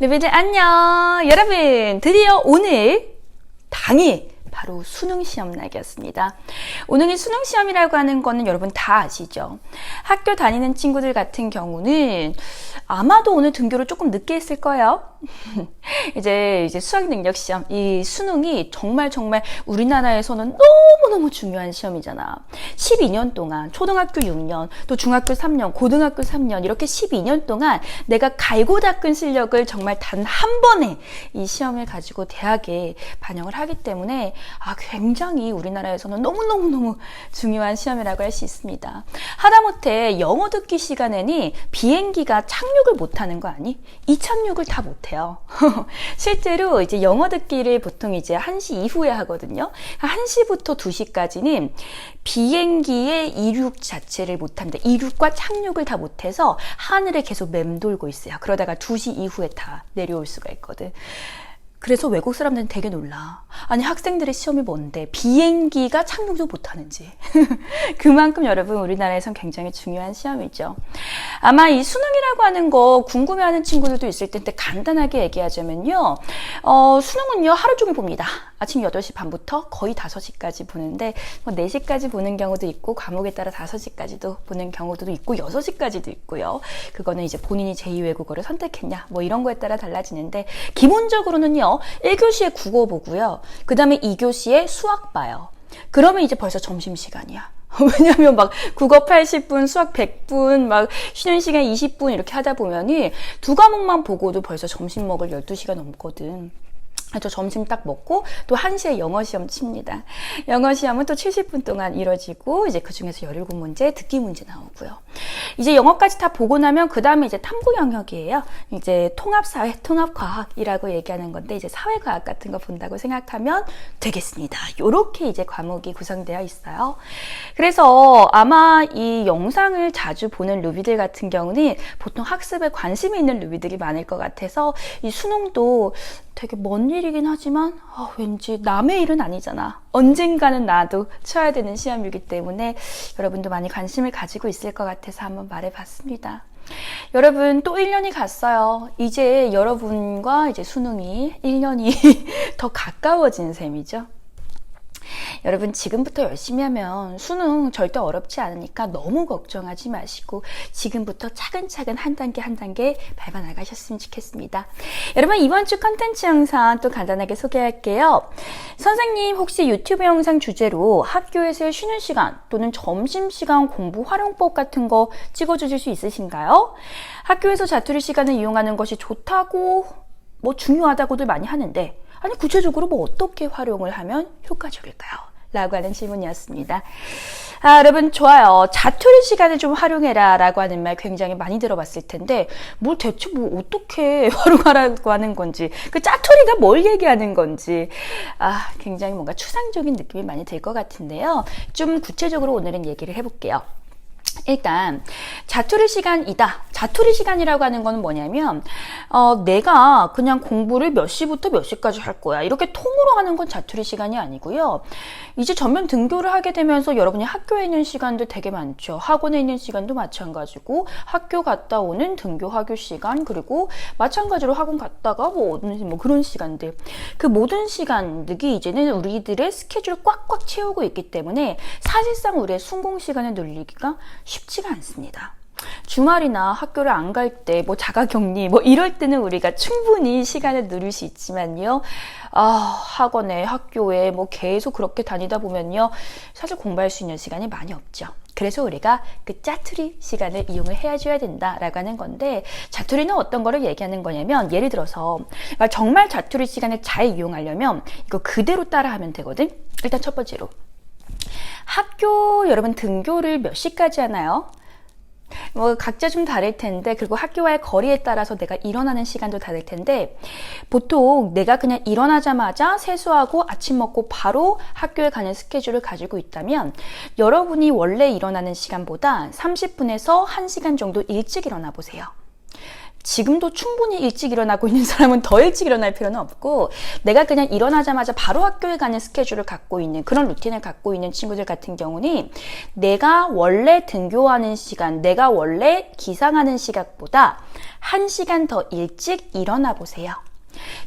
루비들 안녕. 여러분, 드디어 오늘 당일 바로 수능시험 날이었습니다. 오늘이 수능시험이라고 하는 거는 여러분 다 아시죠? 학교 다니는 친구들 같은 경우는 아마도 오늘 등교를 조금 늦게 했을 거예요. 이제 수학능력시험, 이 수능이 정말 우리나라에서는 너무너무 중요한 시험이잖아. 12년 동안, 초등학교 6년, 또 중학교 3년, 고등학교 3년, 이렇게 12년 동안 내가 갈고 닦은 실력을 정말 단 한 번에 이 시험을 가지고 대학에 반영을 하기 때문에 굉장히 우리나라에서는 너무너무 중요한 시험이라고 할 수 있습니다. 하다못해 영어 듣기 시간에는 비행기가 착륙을 못하는 거 아니? 이 착륙을 다 못해요. 실제로 이제 영어 듣기를 보통 이제 1시 이후에 하거든요. 1시부터 2시까지는 비행기의 이륙 자체를 못합니다. 이륙과 착륙을 다 못해서 하늘에 계속 맴돌고 있어요. 그러다가 2시 이후에 다 내려올 수가 있거든. 그래서 외국 사람들은 되게 놀라. 아니, 학생들의 시험이 뭔데 비행기가 착륙도 못하는지. 그만큼 여러분 우리나라에선 굉장히 중요한 시험이죠. 아마 이 수능이라고 하는 거 궁금해하는 친구들도 있을 텐데 간단하게 얘기하자면요. 수능은요 하루 종일 봅니다. 아침 8시 반부터 거의 5시까지 보는데 4시까지 보는 경우도 있고 과목에 따라 5시까지도 보는 경우도 있고 6시까지도 있고요. 그거는 이제 본인이 제2외국어를 선택했냐 이런 거에 따라 달라지는데 기본적으로는요 1교시에 국어 보고요. 그 다음에 2교시에 수학 봐요. 그러면 이제 벌써 점심시간이야. 왜냐면 국어 80분, 수학 100분, 쉬는 시간 20분 이렇게 하다 보면은 두 과목만 보고도 벌써 점심 먹을 12시가 넘거든. 저 점심 딱 먹고 또 1시에 영어 시험 칩니다. 영어 시험은 또 70분 동안 이뤄지고 이제 그 중에서 17문제 듣기 문제 나오고요. 이제 영어까지 다 보고 나면 그 다음에 이제 탐구 영역이에요. 이제 통합사회, 통합과학이라고 얘기하는 건데 이제 사회과학 같은 거 본다고 생각하면 되겠습니다. 요렇게 이제 과목이 구성되어 있어요. 그래서 아마 이 영상을 자주 보는 루비들 같은 경우는 보통 학습에 관심이 있는 루비들이 많을 것 같아서 이 수능도 되게 먼 일이긴 하지만 왠지 남의 일은 아니잖아. 언젠가는 나도 쳐야 되는 시험이기 때문에 여러분도 많이 관심을 가지고 있을 것 같아서 한번 말해봤습니다. 여러분 또 1년이 갔어요. 이제 여러분과 이제 수능이 1년이 더 가까워진 셈이죠. 여러분 지금부터 열심히 하면 수능 절대 어렵지 않으니까 너무 걱정하지 마시고 지금부터 차근차근 한 단계 밟아 나가셨으면 좋겠습니다. 여러분 이번 주 컨텐츠 영상 또 간단하게 소개할게요. 선생님 혹시 유튜브 영상 주제로 학교에서의 쉬는 시간 또는 점심시간 공부 활용법 같은 거 찍어주실 수 있으신가요? 학교에서 자투리 시간을 이용하는 것이 좋다고 중요하다고들 많이 하는데 아니 구체적으로 어떻게 활용을 하면 효과적일까요? 라고 하는 질문이었습니다. 여러분 좋아요. 자투리 시간을 좀 활용해라 라고 하는 말 굉장히 많이 들어봤을 텐데 대체 어떻게 활용하라고 하는 건지 그 짜투리가 뭘 얘기하는 건지 굉장히 뭔가 추상적인 느낌이 많이 들 것 같은데요. 좀 구체적으로 오늘은 얘기를 해볼게요. 일단 자투리 시간이다. 자투리 시간이라고 하는 건 뭐냐면 내가 그냥 공부를 몇 시부터 몇 시까지 할 거야 이렇게 통으로 하는 건 자투리 시간이 아니고요. 이제 전면 등교를 하게 되면서 여러분이 학교에 있는 시간도 되게 많죠. 학원에 있는 시간도 마찬가지고 학교 갔다 오는 등교 하교 시간 그리고 마찬가지로 학원 갔다가 그런 시간들 그 모든 시간들이 이제는 우리들의 스케줄을 꽉꽉 채우고 있기 때문에 사실상 우리의 순공 시간을 늘리기가 쉽지가 않습니다. 주말이나 학교를 안 갈 때 자가격리 이럴 때는 우리가 충분히 시간을 누릴 수 있지만요. 학원에 학교에 계속 그렇게 다니다 보면요. 사실 공부할 수 있는 시간이 많이 없죠. 그래서 우리가 그 짜투리 시간을 이용을 해줘야 된다라고 하는 건데 자투리는 어떤 거를 얘기하는 거냐면 예를 들어서 정말 자투리 시간을 잘 이용하려면 이거 그대로 따라하면 되거든. 일단 첫 번째로 학교 여러분 등교를 몇 시까지 하나요? 각자 좀 다를 텐데 그리고 학교와의 거리에 따라서 내가 일어나는 시간도 다를 텐데 보통 내가 그냥 일어나자마자 세수하고 아침 먹고 바로 학교에 가는 스케줄을 가지고 있다면 여러분이 원래 일어나는 시간보다 30분에서 1시간 정도 일찍 일어나 보세요. 지금도 충분히 일찍 일어나고 있는 사람은 더 일찍 일어날 필요는 없고, 내가 그냥 일어나자마자 바로 학교에 가는 스케줄을 갖고 있는, 그런 루틴을 갖고 있는 친구들 같은 경우는 내가 원래 등교하는 시간, 내가 원래 기상하는 시각보다 1시간 더 일찍 일어나 보세요.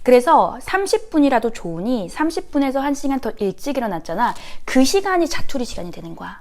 그래서 30분이라도 좋으니 30분에서 1시간 더 일찍 일어났잖아. 그 시간이 자투리 시간이 되는 거야.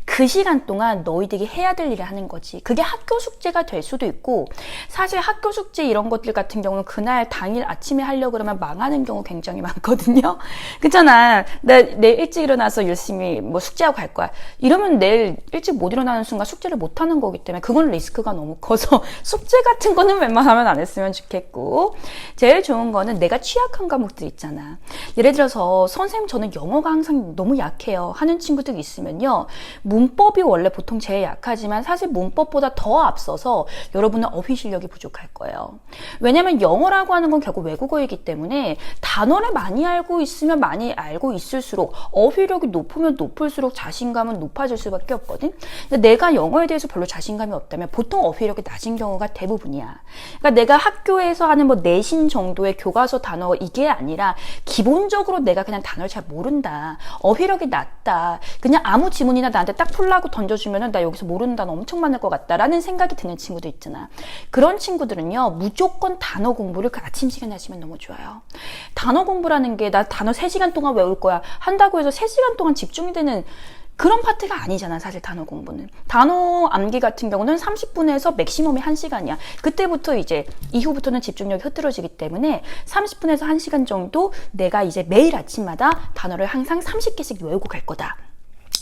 그 시간 동안 너희들이 해야 될 일을 하는 거지. 그게 학교 숙제가 될 수도 있고, 사실 학교 숙제 이런 것들 같은 경우는 그날 당일 아침에 하려고 그러면 망하는 경우 굉장히 많거든요. 그렇잖아. 내일 일찍 일어나서 열심히 뭐 숙제하고 갈 거야. 이러면 내일 일찍 못 일어나는 순간 숙제를 못 하는 거기 때문에 그건 리스크가 너무 커서 숙제 같은 거는 웬만하면 안 했으면 좋겠고, 제일 좋은 거는 내가 취약한 과목들 있잖아. 예를 들어서 선생님 저는 영어가 항상 너무 약해요 하는 친구들이 있으면요, 문법이 원래 보통 제일 약하지만 사실 문법보다 더 앞서서 여러분은 어휘 실력이 부족할 거예요. 왜냐면 영어라고 하는 건 결국 외국어이기 때문에 단어를 많이 알고 있으면 많이 알고 있을수록 어휘력이 높으면 높을수록 자신감은 높아질 수밖에 없거든. 근데 내가 영어에 대해서 별로 자신감이 없다면 보통 어휘력이 낮은 경우가 대부분이야. 그러니까 내가 학교에서 하는 뭐 내신 정도의 교과서 단어 이게 아니라 기본적으로 내가 그냥 단어를 잘 모른다, 어휘력이 낮다, 그냥 아무 지문이나 나한테 딱 풀라고 던져주면은 나 여기서 모르는 단어 엄청 많을 것 같다라는 생각이 드는 친구들 있잖아. 그런 친구들은요, 무조건 단어 공부를 그 아침 시간에 하시면 너무 좋아요. 단어 공부라는 게 나 단어 3시간 동안 외울 거야 한다고 해서 3시간 동안 집중이 되는 그런 파트가 아니잖아. 사실 단어 공부는. 단어 암기 같은 경우는 30분에서 맥시멈이 1시간이야. 그때부터 이제 이후부터는 집중력이 흐트러지기 때문에 30분에서 1시간 정도 내가 이제 매일 아침마다 단어를 항상 30개씩 외우고 갈 거다.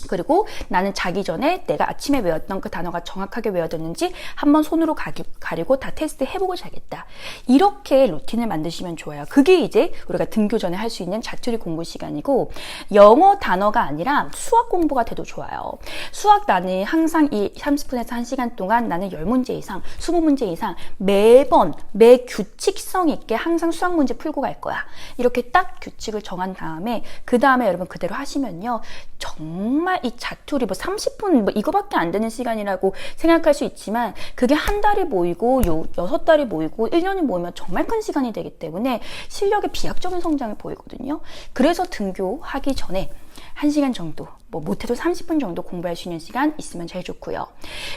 그리고 나는 자기 전에 내가 아침에 외웠던 그 단어가 정확하게 외워졌는지 한번 손으로 가리고 다 테스트 해보고 자겠다. 이렇게 루틴을 만드시면 좋아요. 그게 이제 우리가 등교 전에 할 수 있는 자투리 공부 시간이고, 영어 단어가 아니라 수학 공부가 돼도 좋아요. 수학 나는 항상 이 30분에서 1시간 동안 나는 10문제 이상, 20문제 이상 매번 매 규칙성 있게 항상 수학 문제 풀고 갈 거야. 이렇게 딱 규칙을 정한 다음에 그 다음에 여러분 그대로 하시면요, 정말 이 자투리 뭐 30분 뭐 이거밖에 안 되는 시간이라고 생각할 수 있지만 그게 한 달이 모이고 6달이 모이고 1년이 모이면 정말 큰 시간이 되기 때문에 실력의 비약적인 성장을 보이거든요. 그래서 등교하기 전에 1시간 정도, 뭐 못해도 30분 정도 공부할 수 있는 시간 있으면 제일 좋고요.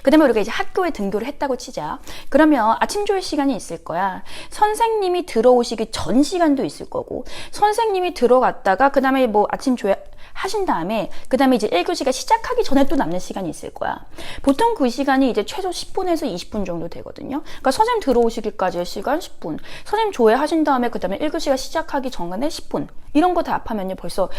그 다음에 우리가 이제 학교에 등교를 했다고 치자. 그러면 아침 조회 시간이 있을 거야. 선생님이 들어오시기 전 시간도 있을 거고, 선생님이 들어갔다가 그 다음에 뭐 아침 조회 하신 다음에 그 다음에 이제 1교시가 시작하기 전에 또 남는 시간이 있을 거야. 보통 그 시간이 이제 최소 10분에서 20분 정도 되거든요. 그러니까 선생님 들어오시기까지의 시간 10분, 선생님 조회하신 다음에 그 다음에 1교시가 시작하기 전에 10분, 이런 거 다 합하면요 벌써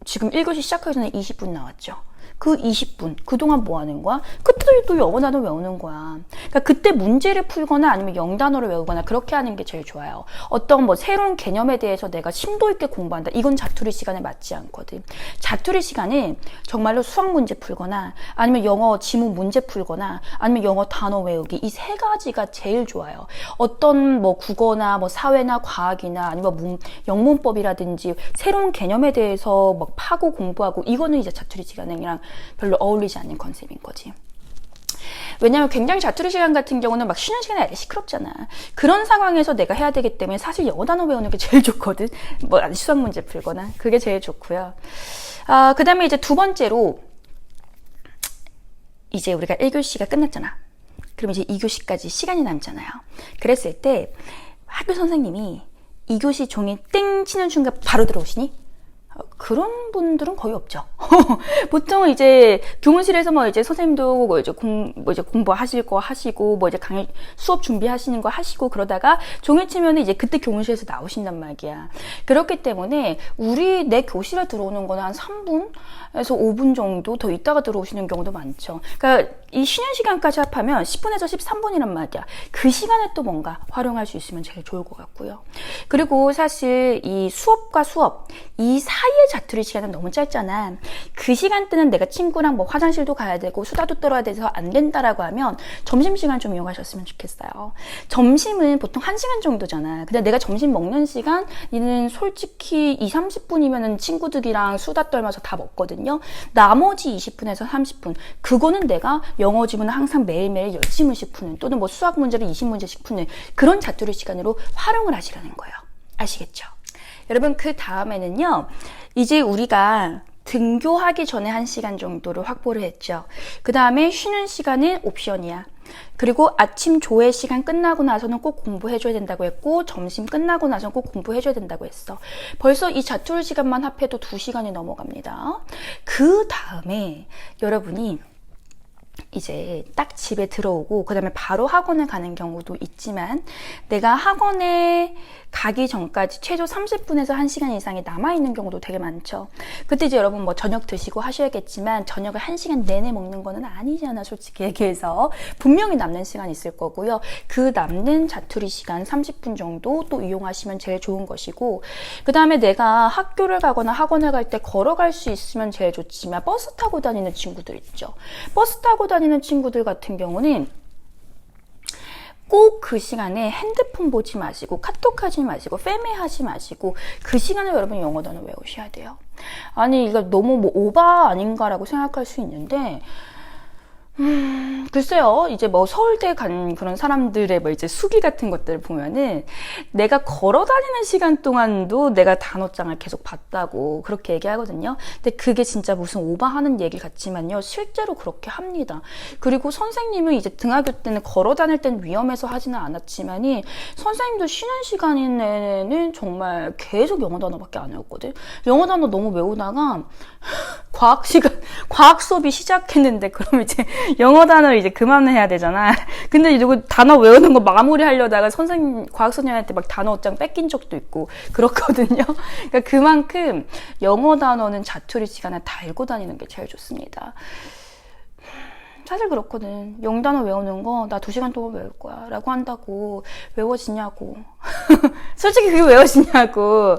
지금 1교시 시작하기 전에 20분 나왔죠. 그 20분 그동안 뭐 하는 거야? 그때 또 영어 단어 외우는 거야. 그러니까 그때 문제를 풀거나 아니면 영단어를 외우거나 그렇게 하는 게 제일 좋아요. 어떤 뭐 새로운 개념에 대해서 내가 심도 있게 공부한다, 이건 자투리 시간에 맞지 않거든. 자투리 시간은 정말로 수학 문제 풀거나 아니면 영어 지문 문제 풀거나 아니면 영어 단어 외우기, 이 3가지가 제일 좋아요. 어떤 뭐 국어나 뭐 사회나 과학이나 아니면 영문법이라든지 새로운 개념에 대해서 막 파고 공부하고, 이거는 이제 자투리 시간이랑 별로 어울리지 않는 컨셉인 거지. 왜냐면 굉장히 자투리 시간 같은 경우는 막 쉬는 시간에 아주 시끄럽잖아. 그런 상황에서 내가 해야 되기 때문에 사실 영어 단어 외우는 게 제일 좋거든. 뭐 수학 문제 풀거나 그게 제일 좋고요. 그 다음에 이제 두 번째로, 이제 우리가 1교시가 끝났잖아. 그럼 이제 2교시까지 시간이 남잖아요. 그랬을 때 학교 선생님이 2교시 종이 땡 치는 순간 바로 들어오시니? 그런 분들은 거의 없죠. 보통은 이제 교무실에서 뭐 이제 선생님도 뭐 이제 공부하실 거 하시고 뭐 이제 강의 수업 준비하시는 거 하시고 그러다가 종이 치면은 이제 그때 교무실에서 나오신단 말이야. 그렇기 때문에 내 교실에 들어오는 거는 한 3분에서 5분 정도 더 있다가 들어오시는 경우도 많죠. 그러니까 이 쉬는 시간까지 합하면 10분에서 13분이란 말이야. 그 시간에 또 뭔가 활용할 수 있으면 제일 좋을 것 같고요. 그리고 사실 이 수업과 수업 이 사이의 자투리 시간은 너무 짧잖아. 그 시간대는 내가 친구랑 뭐 화장실도 가야 되고 수다도 떨어야 돼서 안 된다라고 하면 점심시간 좀 이용하셨으면 좋겠어요. 점심은 보통 1시간 정도잖아. 근데 내가 점심 먹는 시간은 솔직히 20-30분이면은 친구들이랑 수다 떨면서 다 먹거든요. 나머지 20분에서 30분, 그거는 내가 영어 지문은 항상 매일매일 10지문씩 푸는, 또는 뭐 수학 문제를 20문제씩 푸는 그런 자투리 시간으로 활용을 하시라는 거예요. 아시겠죠? 여러분, 그 다음에는요, 이제 우리가 등교하기 전에 1시간 정도를 확보를 했죠. 그 다음에 쉬는 시간은 옵션이야. 그리고 아침 조회 시간 끝나고 나서는 꼭 공부해줘야 된다고 했고, 점심 끝나고 나서는 꼭 공부해줘야 된다고 했어. 벌써 이 자투리 시간만 합해도 2시간이 넘어갑니다. 그 다음에 여러분이 이제 딱 집에 들어오고 그 다음에 바로 학원을 가는 경우도 있지만, 내가 학원에 가기 전까지 최소 30분에서 1시간 이상이 남아있는 경우도 되게 많죠. 그때 이제 여러분 뭐 저녁 드시고 하셔야겠지만, 저녁을 1시간 내내 먹는 거는 아니잖아, 솔직히 얘기해서. 분명히 남는 시간이 있을 거고요. 그 남는 자투리 시간 30분 정도 또 이용하시면 제일 좋은 것이고, 그 다음에 내가 학교를 가거나 학원을 갈 때 걸어갈 수 있으면 제일 좋지만, 버스 타고 다니는 친구들 있죠. 버스 타고 다니는 친구들 같은 경우는 꼭 그 시간에 핸드폰 보지 마시고, 카톡 하지 마시고, 페메 하지 마시고, 그 시간에 여러분 영어 단어 외우셔야 돼요. 아니, 이거 너무 뭐 오바 아닌가라고 생각할 수 있는데, 글쎄요, 이제 뭐 서울대 간 그런 사람들의 뭐 이제 수기 같은 것들을 보면은, 내가 걸어 다니는 시간 동안도 내가 단어장을 계속 봤다고 그렇게 얘기하거든요. 근데 그게 진짜 무슨 오바하는 얘기 같지만요, 실제로 그렇게 합니다. 그리고 선생님은 이제 등하교 때는 걸어 다닐 땐 위험해서 하지는 않았지만이, 선생님도 쉬는 시간에는 정말 계속 영어 단어밖에 안 외웠거든. 영어 단어 너무 외우다가 과학 수업이 시작했는데, 그럼 이제 영어 단어를 이제 그만해야 되잖아. 근데 이거 단어 외우는 거 마무리 하려다가 과학 선생님한테 막 단어장 뺏긴 적도 있고 그렇거든요. 그러니까 그만큼 영어 단어는 자투리 시간에 다 읽고 다니는 게 제일 좋습니다. 사실 그렇거든. 영단어 외우는 거 나 2시간 동안 외울 거야 라고 한다고 외워지냐고. 솔직히 그게 외워지냐고.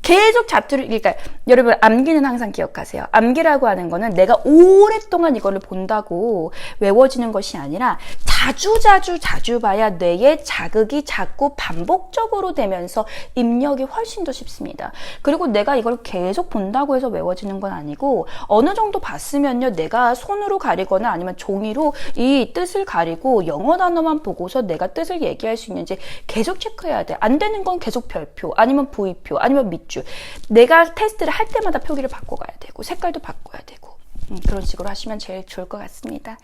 계속 자투리, 그러니까 여러분, 암기는 항상 기억하세요. 암기라고 하는 거는 내가 오랫동안 이거를 본다고 외워지는 것이 아니라, 자주 봐야 뇌에 자극이 자꾸 반복적으로 되면서 입력이 훨씬 더 쉽습니다. 그리고 내가 이걸 계속 본다고 해서 외워지는 건 아니고, 어느 정도 봤으면요, 내가 손으로 가리거나 아니면 종이로 이 뜻을 가리고 영어 단어만 보고서 내가 뜻을 얘기할 수 있는지 계속 체크해야 돼. 안 되는 건 계속 별표, 아니면 V표, 아니면 밑줄. 내가 테스트를 할 때마다 표기를 바꿔가야 되고, 색깔도 바꿔야 되고, 그런 식으로 하시면 제일 좋을 것 같습니다.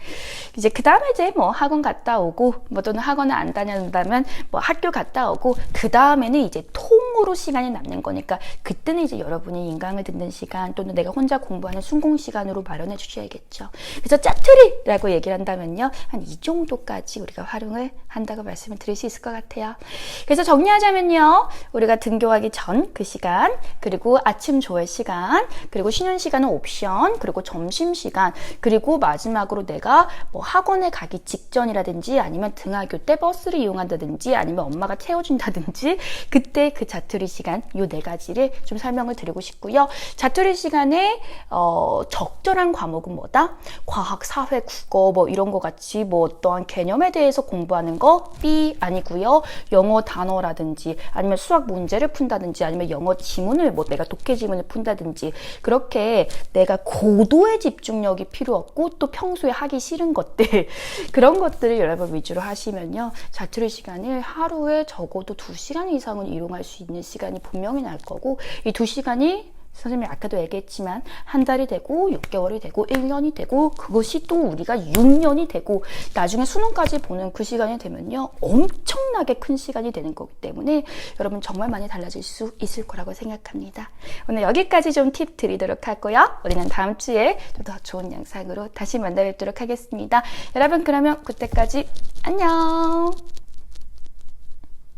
이제 그 다음에 이제 뭐 학원 갔다 오고, 뭐 또는 학원을 안 다닌다면 뭐 학교 갔다 오고, 그 다음에는 이제 통으로 시간이 남는 거니까, 그때는 이제 여러분이 인강을 듣는 시간, 또는 내가 혼자 공부하는 순공 시간으로 마련해 주셔야겠죠. 그래서 짜투리라고 얘기를 한다면요, 한 이 정도까지 우리가 활용을 한다고 말씀을 드릴 수 있을 것 같아요. 그래서 정리하자면요, 우리가 등교하기 전 그 시간, 그리고 아침 조회 시간, 그리고 쉬는 시간은 옵션, 그리고 점심시간, 그리고 마지막으로 내가 뭐 학원에 가기 직전이라든지, 아니면 등하교 때 버스를 이용한다든지, 아니면 엄마가 태워준다든지, 그때 그 자투리 시간, 요 4가지를 좀 설명을 드리고 싶고요. 자투리 시간에 적절한 과목은 뭐다? 과학, 사회, 국어 뭐 이런 거 같이 뭐 어떠한 개념에 대해서 공부하는 거 B 아니고요. 영어 단어라든지, 아니면 수학 문제를 푼다든지, 아니면 영어 지문을 뭐 내가 독해 지문을 푼다든지, 그렇게 내가 고도의 집중력이 필요 없고 또 평소에 하기 싫은 것들, 그런 것들을 여러분 위주로 하시면요, 자투리 시간을 하루에 적어도 2시간 이상은 이용할 수 있는 시간이 분명히 날 거고, 이 2시간이 선생님이 아까도 얘기했지만 한 달이 되고 6개월이 되고 1년이 되고, 그것이 또 우리가 6년이 되고 나중에 수능까지 보는 그 시간이 되면요, 엄청나게 큰 시간이 되는 거기 때문에 여러분 정말 많이 달라질 수 있을 거라고 생각합니다. 오늘 여기까지 좀 팁 드리도록 하고요. 우리는 다음 주에 또 더 좋은 영상으로 다시 만나 뵙도록 하겠습니다. 여러분, 그러면 그때까지 안녕.